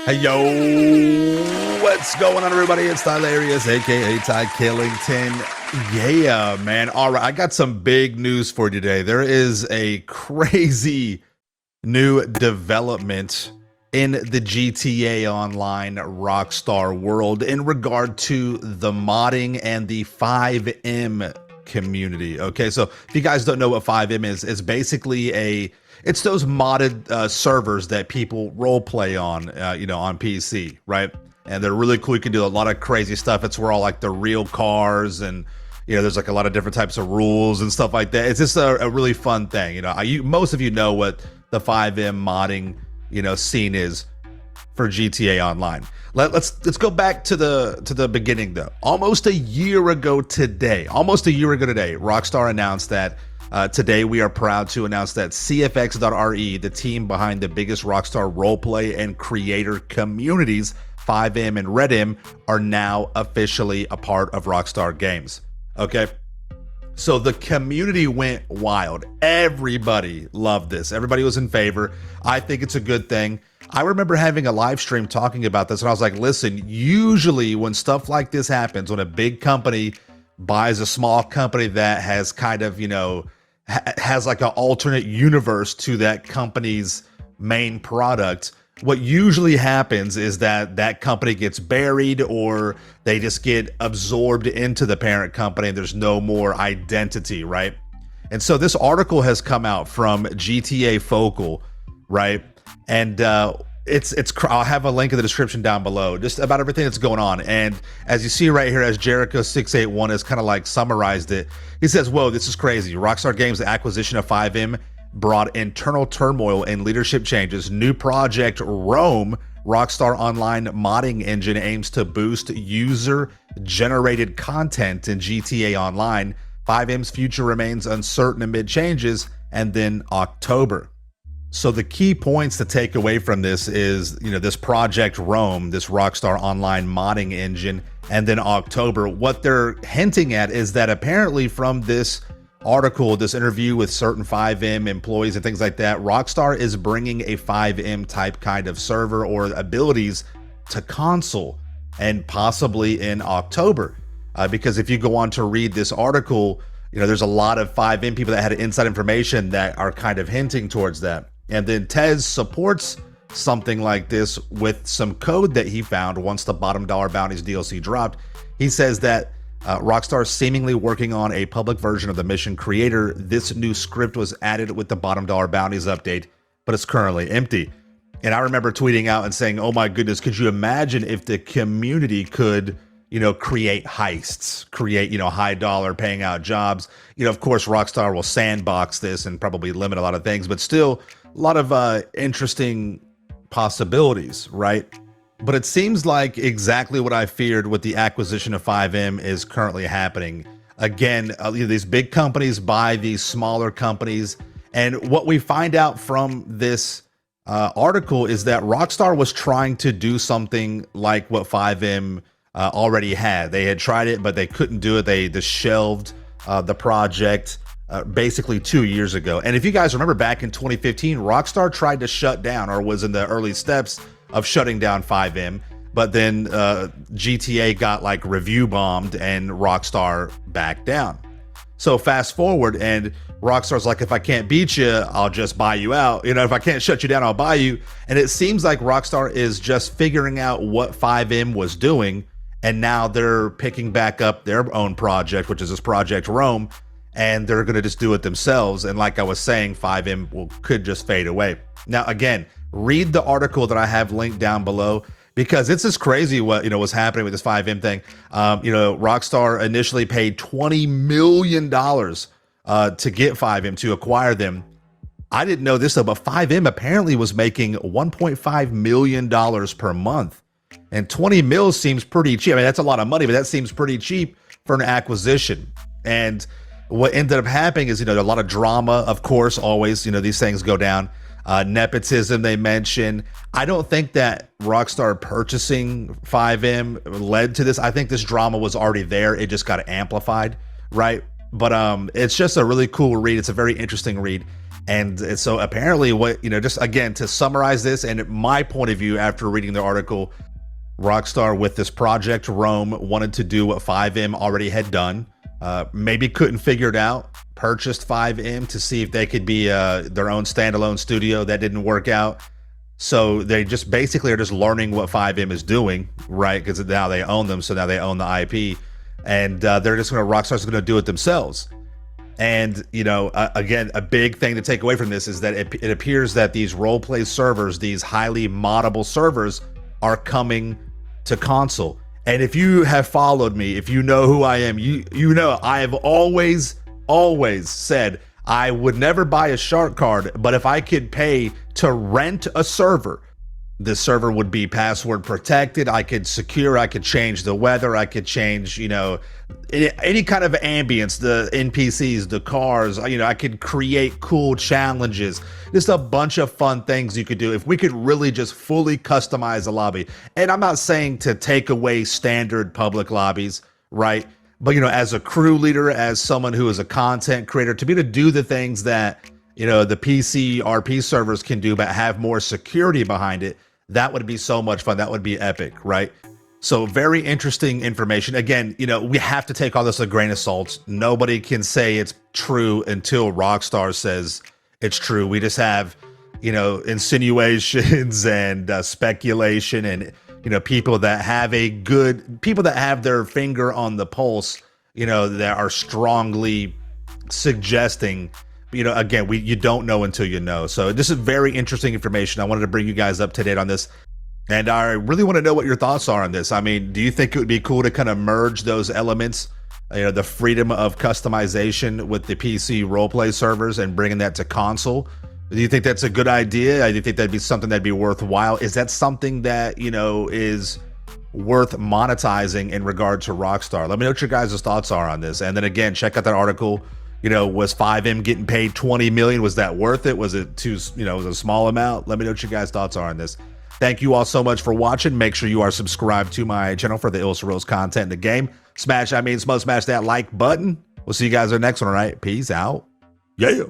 Hey, yo, what's going on, everybody? It's Tylarious, aka Ty Killington. Yeah, man. All right, I got some big news for you today. There is a crazy new development in the GTA Online Rockstar world in regard to the modding and the FiveM community. Okay, so if you guys don't know what FiveM is, it's basically it's those modded servers that people role play on, on PC, right? And they're really cool. You can do a lot of crazy stuff. It's where all like the real cars and there's like a lot of different types of rules and stuff like that. It's just a really fun thing. Most of you know what the FiveM modding scene is for GTA Online. Let's go back to the beginning though. Almost a year ago today, Rockstar announced that today we are proud to announce that CFX.RE, the team behind the biggest Rockstar roleplay and creator communities, FiveM and R.O.M.E, are now officially a part of Rockstar Games. Okay. So the community went wild. Everybody loved this. Everybody was in favor. I think it's a good thing. I remember having a live stream talking about this, and I was like, listen, usually when stuff like this happens, when a big company buys a small company that has kind of, has like an alternate universe to that company's main product, what usually happens is that that company gets buried or they just get absorbed into the parent company and there's no more identity, right? And so this article has come out from GTA Focal, right? And I'll have a link in the description down below, just about everything that's going on. And as you see right here, as Jericho681 has kind of like summarized it, he says, whoa, this is crazy. Rockstar Games' acquisition of FiveM brought internal turmoil and leadership changes. New project R.O.M.E, Rockstar Online modding engine, aims to boost user-generated content in GTA Online. FiveM's future remains uncertain amid changes, and then October. So the key points to take away from this is, this project R.O.M.E, this Rockstar Online modding engine, and then October. What they're hinting at is that apparently from this article, this interview with certain FiveM employees and things like that, Rockstar is bringing a FiveM type kind of server or abilities to console, and possibly in October. Because if you go on to read this article, there's a lot of FiveM people that had inside information that are kind of hinting towards that. And then Tez supports something like this with some code that he found once the Bottom Dollar Bounties DLC dropped. He says that Rockstar is seemingly working on a public version of the mission creator. This new script was added with the Bottom Dollar Bounties update, but it's currently empty. And I remember tweeting out and saying, oh my goodness, could you imagine if the community could, create heists, create, high dollar paying out jobs. Of course, Rockstar will sandbox this and probably limit a lot of things, but still a lot of interesting possibilities, right? But it seems like exactly what I feared with the acquisition of FiveM is currently happening. Again, these big companies buy these smaller companies. And what we find out from this article is that Rockstar was trying to do something like what FiveM already had. They had tried it, but they couldn't do it. They just shelved the project basically 2 years ago. And if you guys remember back in 2015, Rockstar tried to shut down, or was in the early steps of shutting down FiveM, but then GTA got like review bombed and Rockstar backed down. So fast forward, and Rockstar's like, if I can't beat you, I'll just buy you out. If I can't shut you down, I'll buy you. And it seems like Rockstar is just figuring out what FiveM was doing, and now they're picking back up their own project, which is this project R.O.M.E, and they're going to just do it themselves. And like I was saying, FiveM could just fade away. Now, again, read the article that I have linked down below, because it's just crazy what was happening with this FiveM thing. Rockstar initially paid $20 million to get FiveM, to acquire them. I didn't know this though, but FiveM apparently was making $1.5 million per month, and 20 mil seems pretty cheap. I mean, that's a lot of money, but that seems pretty cheap for an acquisition. And what ended up happening is, a lot of drama, of course, always, these things go down. Nepotism they mention. I don't think that Rockstar purchasing FiveM led to this. I think this drama was already there. It just got amplified, right? But it's just a really cool read. It's a very interesting read. And so apparently what, just again, to summarize this and my point of view after reading the article, Rockstar with this project R.O.M.E wanted to do what FiveM already had done. Maybe couldn't figure it out, purchased FiveM to see if they could be their own standalone studio. That didn't work out. So they just basically are just learning what FiveM is doing, right? Because now they own them, so now they own the IP. And they're just Rockstar's gonna do it themselves. And, again, a big thing to take away from this is that it appears that these roleplay servers, these highly moddable servers, are coming to console. And if you have followed me, if you know who I am, you know I have always said I would never buy a shark card, but if I could pay to rent a server, the server would be password protected. I could secure, I could change the weather, I could change, any kind of ambience, the NPCs, the cars, I could create cool challenges, just a bunch of fun things you could do if we could really just fully customize a lobby. And I'm not saying to take away standard public lobbies, right? But, as a crew leader, as someone who is a content creator, to be able to do the things that, the PC RP servers can do, but have more security behind it, that would be so much fun. That would be epic, right? So very interesting information. Again, we have to take all this with a grain of salt. Nobody can say it's true until Rockstar says it's true. We just have, insinuations and speculation and, people that have their finger on the pulse, that are strongly suggesting, again, you don't know until you know. So this is very interesting information. I wanted to bring you guys up to date on this. And I really want to know what your thoughts are on this. I mean, do you think it would be cool to kind of merge those elements, the freedom of customization with the PC roleplay servers and bringing that to console? Do you think that's a good idea? Do you think that'd be something that'd be worthwhile? Is that something that, is worth monetizing in regard to Rockstar? Let me know what your guys' thoughts are on this. And then again, check out that article. Was FiveM getting paid $20 million? Was that worth it? Was it too, was it a small amount? Let me know what your guys' thoughts are on this. Thank you all so much for watching. Make sure you are subscribed to my channel for the Illustrated content in the game. Smash that like button. We'll see you guys in the next one, all right? Peace out. Yeah.